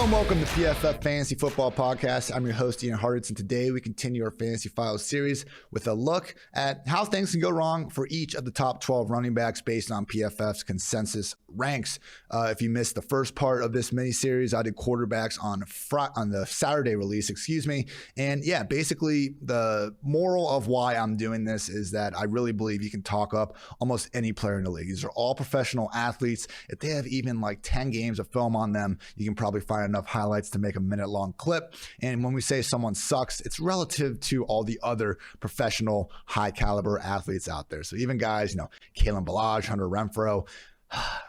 Hello and welcome to PFF Fantasy Football Podcast. I'm your host, Ian Hartitz, and today we continue our Fantasy Files series with a look at how things can go wrong for each of the top 12 running backs based on PFF's consensus ranks. If you missed the first part of this mini-series, I did quarterbacks on the Saturday release, And yeah, basically the moral of why I'm doing this is that I really believe you can talk up almost any player in the league. These are all professional athletes. If they have even like 10 games of film on them, you can probably find enough highlights to make a minute-long clip. And when we say someone sucks, it's relative to all the other professional, high-caliber athletes out there. So even guys, Kalen Ballage, Hunter Renfrow,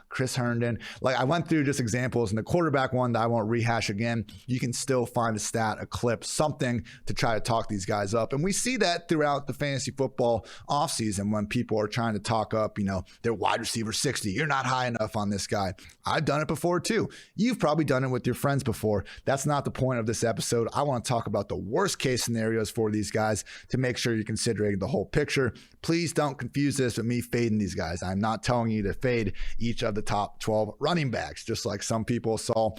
Chris Herndon. Like I went through just examples, and the quarterback one that I won't rehash again, you can still find a stat, a clip, something to try to talk these guys up. And we see that throughout the fantasy football offseason when people are trying to talk up, their wide receiver 60. You're not high enough on this guy. I've done it before too. You've probably done it with your friends before. That's not the point of this episode. I want to talk about the worst case scenarios for these guys to make sure you're considering the whole picture. Please don't confuse this with me fading these guys. I'm not telling you to fade each of the top 12 running backs, just like some people saw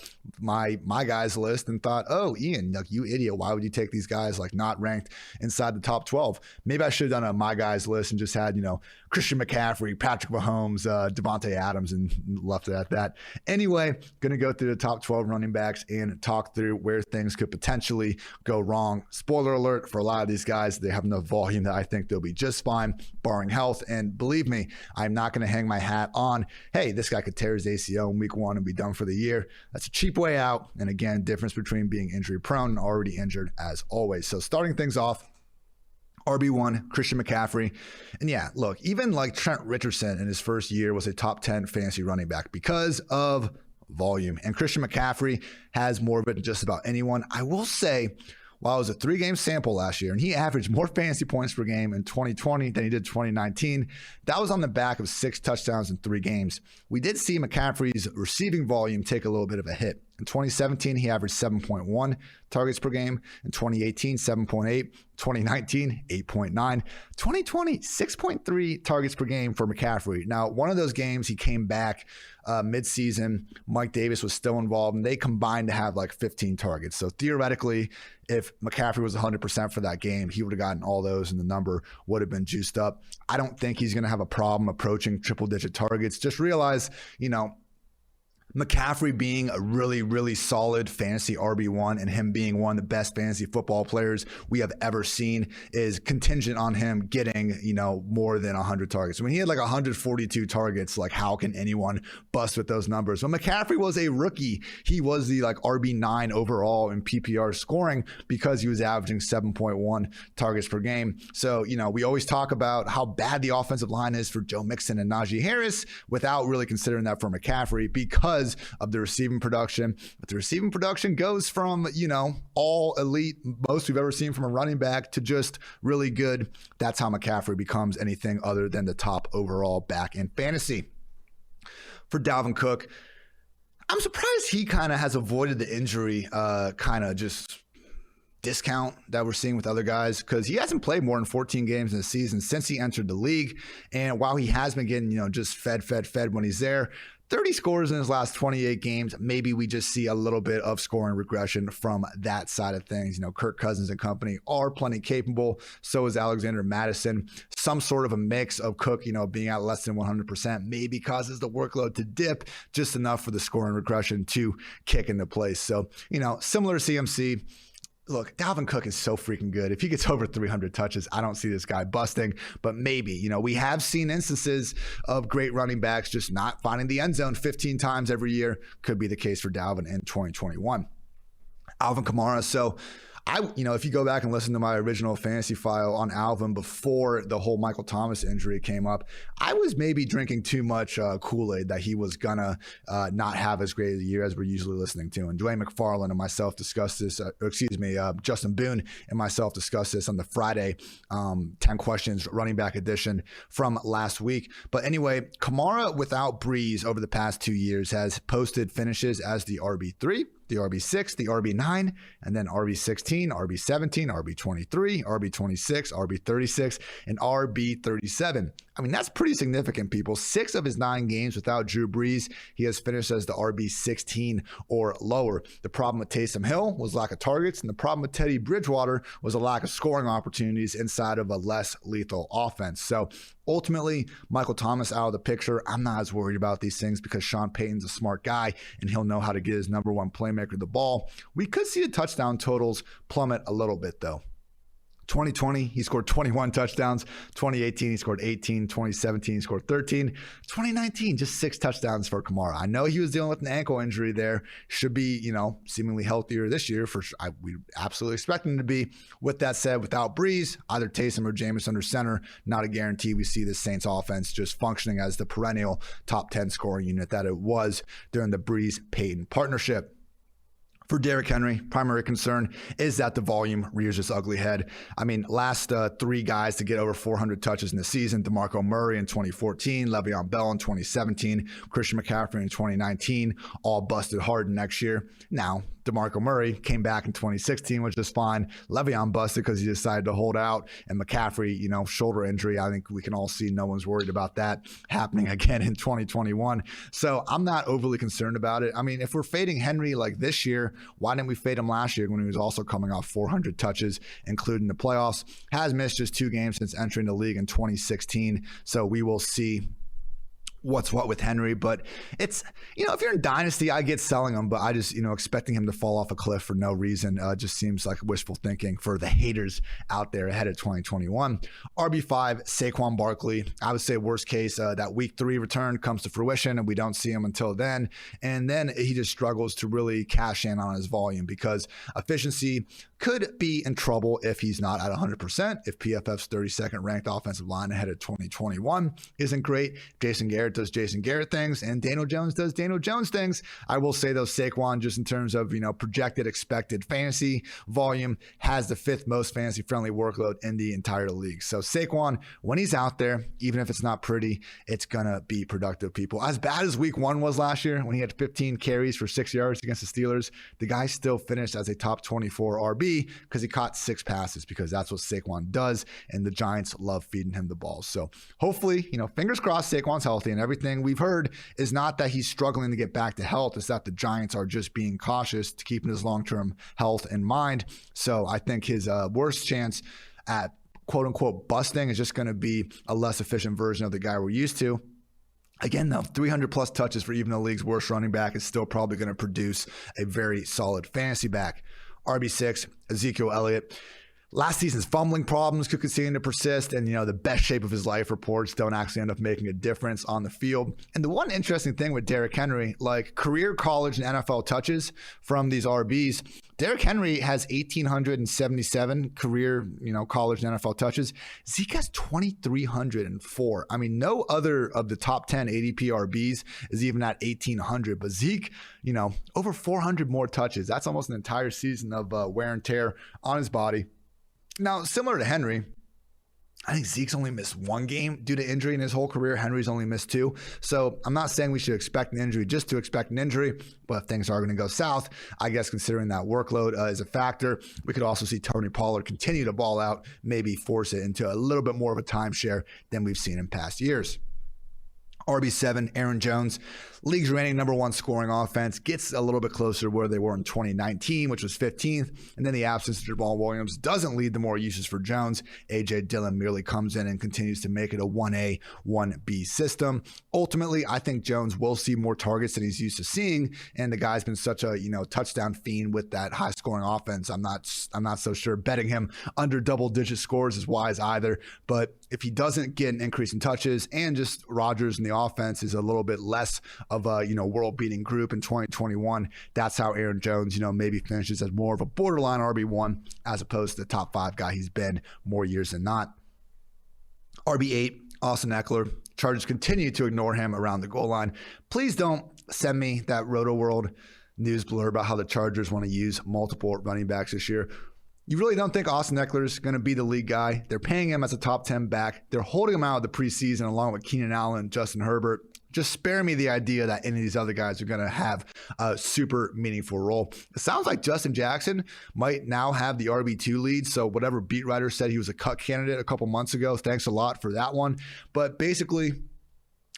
my guys list and thought, oh, Ian, you idiot, why would you take these guys like not ranked inside the top 12? Maybe I should have done a my guys list and just had Christian McCaffrey, Patrick Mahomes, Devontae Adams, and left it at that. Anyway, gonna go through the top 12 running backs and talk through where things could potentially go wrong. Spoiler alert, for a lot of these guys, they have enough volume that I think they'll be just fine barring health. And believe me, I'm not going to hang my hat on, hey, this guy could tear his ACL in week 1 and be done for the year. That's a cheap way out. And again, difference between being injury prone and already injured as always. So starting things off, RB1, Christian McCaffrey. And yeah, look, even like Trent Richardson in his first year was a top 10 fantasy running back because of volume. And Christian McCaffrey has more of it than just about anyone. I will say, while it was a 3-game sample last year, and he averaged more fantasy points per game in 2020 than he did 2019, that was on the back of 6 touchdowns in 3 games. We did see McCaffrey's receiving volume take a little bit of a hit. In 2017, he averaged 7.1 targets per game. In 2018, 7.8. 2019, 8.9. 2020, 6.3 targets per game for McCaffrey. Now, one of those games, he came back midseason. Mike Davis was still involved, and they combined to have like 15 targets. So theoretically, if McCaffrey was 100% for that game, he would have gotten all those, and the number would have been juiced up. I don't think he's going to have a problem approaching triple-digit targets. Just realize, McCaffrey being a really, really solid fantasy RB1 and him being one of the best fantasy football players we have ever seen is contingent on him getting, more than 100 targets. When he had like 142 targets, like how can anyone bust with those numbers? When McCaffrey was a rookie, he was the like RB9 overall in PPR scoring because he was averaging 7.1 targets per game. So, we always talk about how bad the offensive line is for Joe Mixon and Najee Harris without really considering that for McCaffrey because of the receiving production. But the receiving production goes from, all elite, most we've ever seen from a running back to just really good. That's how McCaffrey becomes anything other than the top overall back in fantasy. For Dalvin Cook, I'm surprised he kind of has avoided the injury just discount that we're seeing with other guys because he hasn't played more than 14 games in the season since he entered the league. And while he has been getting, just fed when he's there, 30 scores in his last 28 games. Maybe we just see a little bit of scoring regression from that side of things. Kirk Cousins and company are plenty capable. So is Alexander Mattison. Some sort of a mix of Cook, being at less than 100% maybe causes the workload to dip just enough for the scoring regression to kick into place. So, similar to CMC. Look, Dalvin Cook is so freaking good. If he gets over 300 touches, I don't see this guy busting. But maybe, we have seen instances of great running backs just not finding the end zone 15 times every year. Could be the case for Dalvin in 2021. Alvin Kamara. So if you go back and listen to my original fantasy file on Alvin before the whole Michael Thomas injury came up, I was maybe drinking too much Kool-Aid that he was gonna not have as great a year as we're usually listening to. And Dwayne McFarland and myself discussed this, Justin Boone and myself discussed this on the Friday 10 questions running back edition from last week. But anyway, Kamara without Breeze over the past 2 years has posted finishes as the RB3, the RB6, the RB9, and then RB16, RB17, RB23, RB26, RB36, and RB37. I mean, that's pretty significant, people. 6 of his 9 games without Drew Brees, he has finished as the RB16 or lower. The problem with Taysom Hill was lack of targets, and the problem with Teddy Bridgewater was a lack of scoring opportunities inside of a less lethal offense. So ultimately, Michael Thomas out of the picture. I'm not as worried about these things because Sean Payton's a smart guy, and he'll know how to get his number one playmaker the ball. We could see the touchdown totals plummet a little bit, though. 2020, he scored 21 touchdowns. 2018, he scored 18. 2017, he scored 13. 2019, just 6 touchdowns for Kamara. I know he was dealing with an ankle injury there. Should be, seemingly healthier this year. For sure. We absolutely expect him to be. With that said, without Brees, either Taysom or Jameis under center, not a guarantee we see the Saints offense just functioning as the perennial top 10 scoring unit that it was during the Brees-Payton partnership. For Derrick Henry, primary concern is that the volume rears its ugly head. I mean, last 3 guys to get over 400 touches in the season, DeMarco Murray in 2014, Le'Veon Bell in 2017, Christian McCaffrey in 2019, all busted hard next year. Now, DeMarco Murray came back in 2016, which is fine. Le'Veon busted because he decided to hold out. And McCaffrey, shoulder injury. I think we can all see no one's worried about that happening again in 2021. So I'm not overly concerned about it. I mean, if we're fading Henry like this year, why didn't we fade him last year when he was also coming off 400 touches, including the playoffs? Has missed just 2 games since entering the league in 2016. So we will see what's what with Henry. But it's, if you're in Dynasty, I get selling him, but I just, expecting him to fall off a cliff for no reason just seems like wishful thinking for the haters out there ahead of 2021. RB5, Saquon Barkley. I would say worst case, that week 3 return comes to fruition and we don't see him until then. And then he just struggles to really cash in on his volume because efficiency could be in trouble if he's not at 100%. If PFF's 32nd ranked offensive line ahead of 2021 isn't great, Jason Garrett does Jason Garrett things, and Daniel Jones does Daniel Jones things. I will say, though, Saquon, just in terms of, projected expected fantasy volume, has the 5th most fantasy-friendly workload in the entire league. So Saquon, when he's out there, even if it's not pretty, it's going to be productive, people. As bad as week 1 was last year, when he had 15 carries for 6 yards against the Steelers, the guy still finished as a top 24 RB because he caught 6 passes, because that's what Saquon does, and the Giants love feeding him the ball. So hopefully, fingers crossed, Saquon's healthy, and everything we've heard is not that he's struggling to get back to health. It's that the Giants are just being cautious to keeping his long-term health in mind. So I think his worst chance at quote-unquote busting is just going to be a less efficient version of the guy we're used to. Again, though, 300-plus touches for even the league's worst running back is still probably going to produce a very solid fantasy back. RB6, Ezekiel Elliott. Last season's fumbling problems could continue to persist, and the best shape of his life reports don't actually end up making a difference on the field. And the one interesting thing with Derrick Henry, like career college and NFL touches from these RBs, Derrick Henry has 1,877 career, college and NFL touches. Zeke has 2,304. I mean, no other of the top 10 ADP RBs is even at 1,800, but Zeke, over 400 more touches. That's almost an entire season of wear and tear on his body. Now, similar to Henry, I think Zeke's only missed 1 game due to injury in his whole career. Henry's only missed 2. So I'm not saying we should expect an injury just to expect an injury, but if things are going to go south, I guess considering that workload is a factor, we could also see Tony Pollard continue to ball out, maybe force it into a little bit more of a timeshare than we've seen in past years. RB7, Aaron Jones, league's reigning number 1 scoring offense, gets a little bit closer to where they were in 2019, which was 15th. And then the absence of Jamal Williams doesn't lead to more uses for Jones. A.J. Dillon merely comes in and continues to make it a 1A, 1B system. Ultimately, I think Jones will see more targets than he's used to seeing. And the guy's been such a, touchdown fiend with that high scoring offense. I'm not so sure betting him under double-digit scores is wise either. But if he doesn't get an increase in touches and just Rodgers and the offense is a little bit less of a, world-beating group in 2021, that's how Aaron Jones, maybe finishes as more of a borderline RB1 as opposed to the top 5 guy he's been more years than not. RB8, Austin Ekeler. Chargers continue to ignore him around the goal line. Please don't send me that Roto World news blur about how the Chargers want to use multiple running backs this year. You really don't think Austin Ekeler is going to be the lead guy? They're paying him as a top 10 back. They're holding him out of the preseason along with Keenan Allen and Justin Herbert. just spare me the idea that any of these other guys are going to have a super meaningful role. It sounds like Justin Jackson might now have the RB2 lead. So whatever beat writer said he was a cut candidate a couple months ago, thanks a lot for that one. But basically,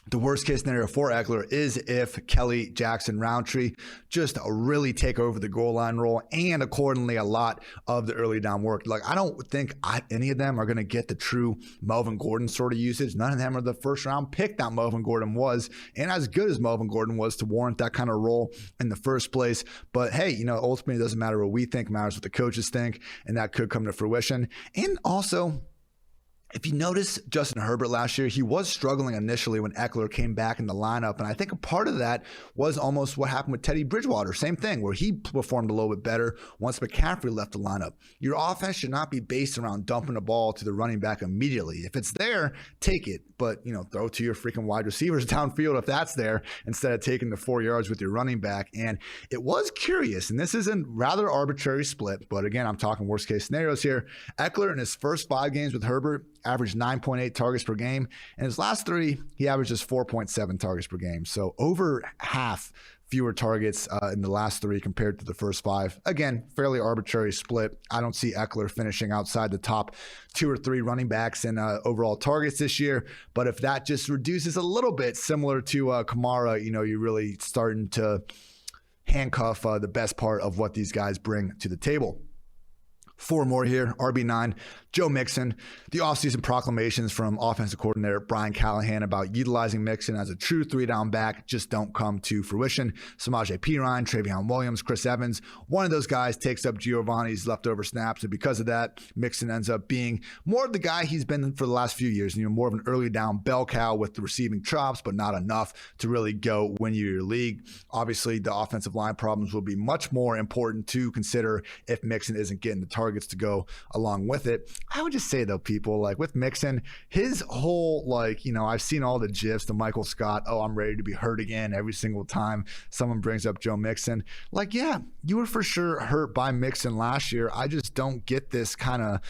the worst case scenario for Ekeler is if Kelly, Jackson, Roundtree just really take over the goal line role, and accordingly a lot of the early down work. Like, I don't think any of them are going to get the true Melvin Gordon sort of usage. None of them are the first round pick that Melvin Gordon was, and as good as Melvin Gordon was to warrant that kind of role in the first place. But hey, ultimately it doesn't matter what we think, it matters what the coaches think, and that could come to fruition. And also, if you notice Justin Herbert last year, he was struggling initially when Ekeler came back in the lineup. And I think a part of that was almost what happened with Teddy Bridgewater. Same thing, where he performed a little bit better once McCaffrey left the lineup. Your offense should not be based around dumping the ball to the running back immediately. If it's there, take it. But, throw to your freaking wide receivers downfield if that's there, instead of taking the 4 yards with your running back. And it was curious, and this is a rather arbitrary split, but again, I'm talking worst case scenarios here. Ekeler in his first 5 games with Herbert averaged 9.8 targets per game. In his last 3, he averages 4.7 targets per game. So over half fewer targets in the last 3 compared to the first 5. Again, fairly arbitrary split. I don't see Ekeler finishing outside the top 2 or 3 running backs in overall targets this year. But if that just reduces a little bit, similar to Kamara, you're really starting to handcuff the best part of what these guys bring to the table. 4 more here. RB9, Joe Mixon. The offseason proclamations from offensive coordinator Brian Callahan about utilizing Mixon as a true 3-down back just don't come to fruition. Samaje Perine, Travion Williams, Chris Evans, one of those guys takes up Giovanni's leftover snaps, and because of that, Mixon ends up being more of the guy he's been for the last few years. More of an early down bell cow with the receiving chops, but not enough to really go win you your league. Obviously, the offensive line problems will be much more important to consider if Mixon isn't getting the targets to go along with it. I would just say, though, people, like with Mixon, his whole, I've seen all the GIFs, the Michael Scott, I'm ready to be hurt again every single time someone brings up Joe Mixon. Like, yeah, you were for sure hurt by Mixon last year. I just don't get this kind of,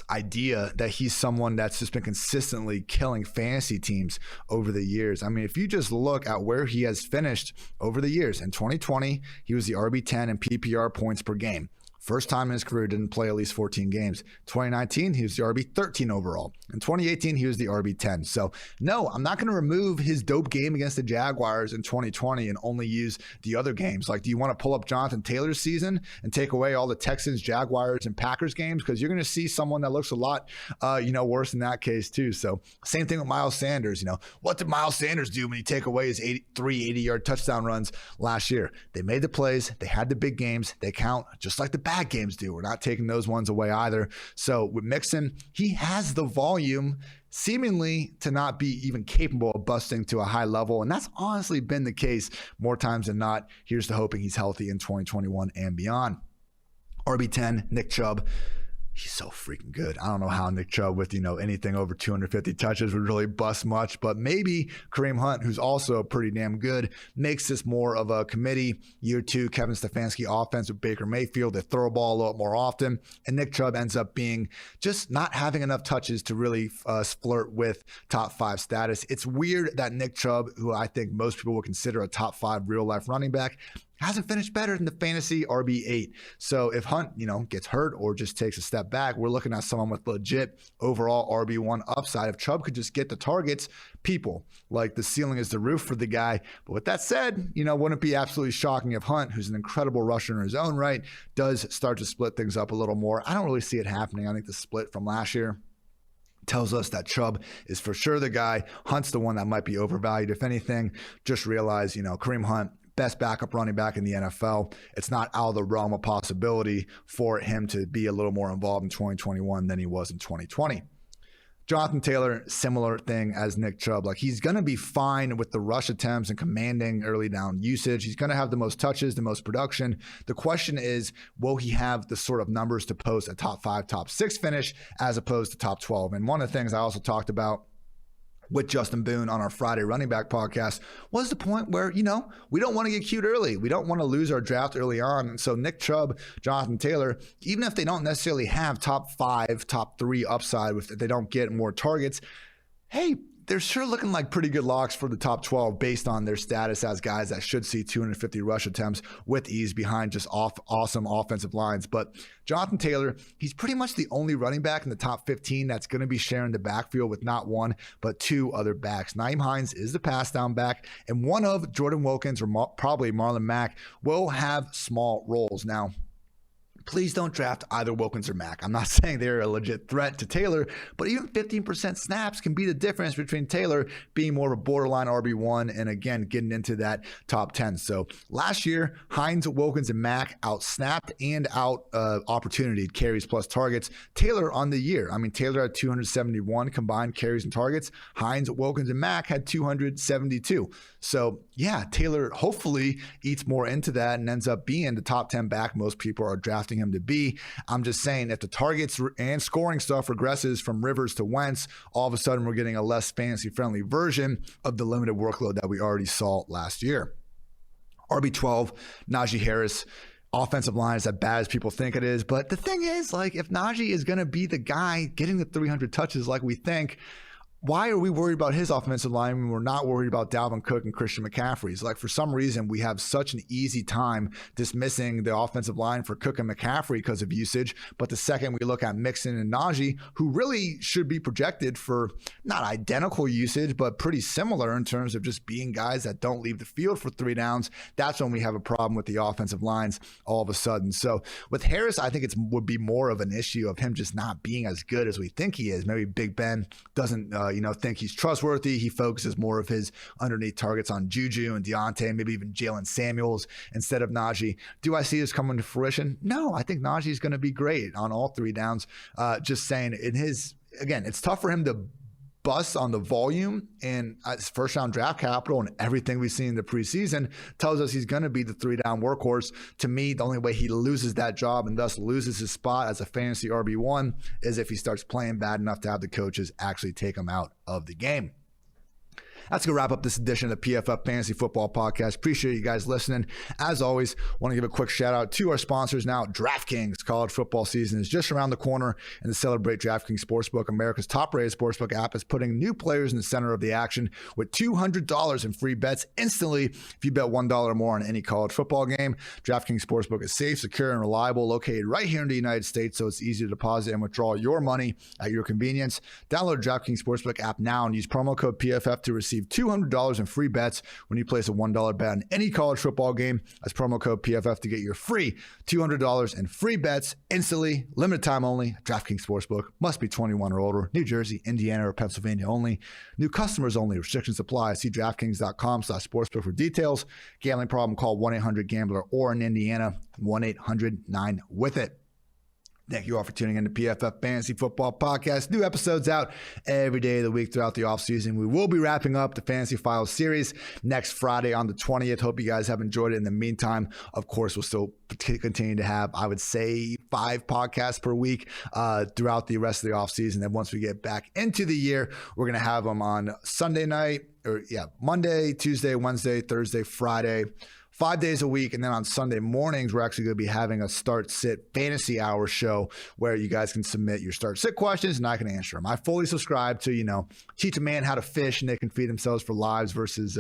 idea that he's someone that's just been consistently killing fantasy teams over the years. I mean, if you just look at where he has finished over the years, in 2020, he was the RB10 in PPR points per game. First time in his career, didn't play at least 14 games. 2019, he was the RB13 overall. In 2018, he was the RB10. So, no, I'm not going to remove his dope game against the Jaguars in 2020 and only use the other games. Like, do you want to pull up Jonathan Taylor's season and take away all the Texans, Jaguars, and Packers games? Because you're going to see someone that looks a lot, worse in that case, too. So, same thing with Miles Sanders. What did Miles Sanders do when you take away his 80-yard touchdown runs last year? They made the plays. They had the big games. They count just like the bad games do. We're not taking those ones away either. So with Mixon, he has the volume seemingly to not be even capable of busting to a high level. And that's honestly been the case more times than not. Here's to hoping he's healthy in 2021 and beyond. RB10, Nick Chubb. He's so freaking good. I don't know how Nick Chubb with, anything over 250 touches would really bust much, but maybe Kareem Hunt, who's also pretty damn good, makes this more of a committee. Year 2, Kevin Stefanski offense with Baker Mayfield. They throw a ball a lot more often, and Nick Chubb ends up being just not having enough touches to really flirt with top 5 status. It's weird that Nick Chubb, who I think most people would consider a top 5 real-life running back, hasn't finished better than the fantasy RB8. So if Hunt, gets hurt or just takes a step back, we're looking at someone with legit overall RB1 upside. If Chubb could just get the targets, people, like the ceiling is the roof for the guy. But with that said, wouldn't it be absolutely shocking if Hunt, who's an incredible rusher in his own right, does start to split things up a little more? I don't really see it happening. I think the split from last year tells us that Chubb is for sure the guy. Hunt's the one that might be overvalued. If anything, just realize, Kareem Hunt, best backup running back in the NFL. It's not out of the realm of possibility for him to be a little more involved in 2021 than he was in 2020. Jonathan Taylor, similar thing as Nick Chubb. Like, he's going to be fine with the rush attempts and commanding early down usage. He's going to have the most touches, the most production. The question is, will he have the sort of numbers to post a top 5, top 6 finish as opposed to top 12? And one of the things I also talked about with Justin Boone on our Friday running back podcast was the point where, we don't want to get cute early. We don't want to lose our draft early on. And so Nick Chubb, Jonathan Taylor, even if they don't necessarily have top 5, top 3 upside, if they don't get more targets, hey, they're sure looking like pretty good locks for the top 12 based on their status as guys that should see 250 rush attempts with ease behind just awesome offensive lines. But Jonathan Taylor, he's pretty much the only running back in the top 15 that's going to be sharing the backfield with not one, but two other backs. Nyheim Hines is the pass down back, and one of Jordan Wilkins or probably Marlon Mack will have small roles. Now, please don't draft either Wilkins or Mack. I'm not saying they're a legit threat to Taylor, but even 15% snaps can be the difference between Taylor being more of a borderline RB1 and, again, getting into that top 10. So last year, Hines, Wilkins, and Mack out-snapped and out-opportunity carries plus targets. Taylor on the year. I mean, Taylor had 271 combined carries and targets. Hines, Wilkins, and Mack had 272. So, yeah, Taylor hopefully eats more into that and ends up being the top 10 back most people are drafting him to be. I'm just saying, if the targets and scoring stuff regresses from Rivers to Wentz, all of a sudden we're getting a less fantasy-friendly version of the limited workload that we already saw last year. RB12, Najee Harris. Offensive line is as bad as people think it is. But the thing is, like, if Najee is going to be the guy getting the 300 touches like we think, why are we worried about his offensive line when we're not worried about Dalvin Cook and Christian McCaffrey's? Like, for some reason, we have such an easy time dismissing the offensive line for Cook and McCaffrey because of usage. But the second we look at Mixon and Najee, who really should be projected for not identical usage, but pretty similar in terms of just being guys that don't leave the field for 3 downs, that's when we have a problem with the offensive lines all of a sudden. So with Harris, I think it would be more of an issue of him just not being as good as we think he is. Maybe Big Ben doesn't think he's trustworthy. He focuses more of his underneath targets on Juju and Deontay, maybe even Jalen Samuels instead of Najee. Do I see this coming to fruition? No, I think Najee is going to be great on all 3 downs. Just saying, again, it's tough for him to bust on the volume, and his first round draft capital and everything we've seen in the preseason tells us he's going to be the 3-down workhorse. To me, the only way he loses that job and thus loses his spot as a fantasy RB1 is if he starts playing bad enough to have the coaches actually take him out of the game. That's going to wrap up this edition of the PFF Fantasy Football Podcast. Appreciate you guys listening. As always, want to give a quick shout out to our sponsors now. DraftKings. College football season is just around the corner, and to celebrate, DraftKings Sportsbook, America's top-rated sportsbook app, is putting new players in the center of the action with $200 in free bets instantly if you bet $1 or more on any college football game. DraftKings Sportsbook is safe, secure, and reliable, located right here in the United States, so it's easy to deposit and withdraw your money at your convenience. Download the DraftKings Sportsbook app now and use promo code PFF to receive $200 in free bets when you place a $1 bet on any college football game. That's promo code PFF to get your free $200 in free bets instantly. Limited time only. DraftKings Sportsbook. Must be 21 or older. New Jersey, Indiana, or Pennsylvania only. New customers only. Restrictions apply. See DraftKings.com/sportsbook for details. Gambling problem? Call 1-800-GAMBLER, or in Indiana, 1-800-9-WITH-IT. Thank you all for tuning in to PFF Fantasy Football Podcast. New episodes out every day of the week throughout the offseason. We will be wrapping up the Fantasy Files series next Friday on the 20th. Hope you guys have enjoyed it. In the meantime, of course, we'll still continue to have, I would say, 5 podcasts per week throughout the rest of the offseason. And once we get back into the year, we're going to have them on Monday, Tuesday, Wednesday, Thursday, Friday. 5 days a week. And then on Sunday mornings, we're actually going to be having a start-sit fantasy hour show where you guys can submit your start-sit questions and I can answer them. I fully subscribe to, teach a man how to fish and they can feed themselves for lives versus,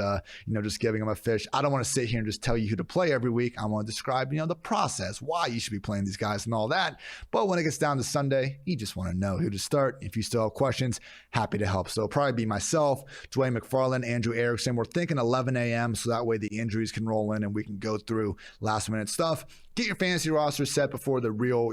just giving them a fish. I don't want to sit here and just tell you who to play every week. I want to describe, the process, why you should be playing these guys and all that. But when it gets down to Sunday, you just want to know who to start. If you still have questions, happy to help. So it'll probably be myself, Dwayne McFarland, Andrew Erickson. We're thinking 11 a.m. so that way the injuries can roll in and we can go through last minute stuff. Get your fantasy roster set before the real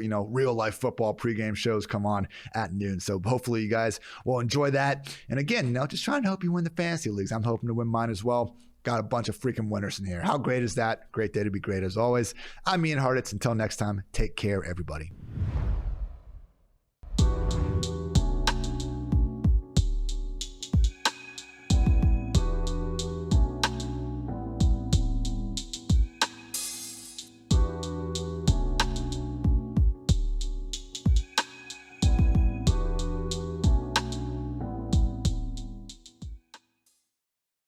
life football pregame shows come on at noon. So hopefully you guys will enjoy that. And again, just trying to help you win the fantasy leagues. I'm hoping to win mine as well. Got a bunch of freaking winners in here. How great is that? Great day to be great as always. I'm Ian Hartitz. Until next time, take care, everybody.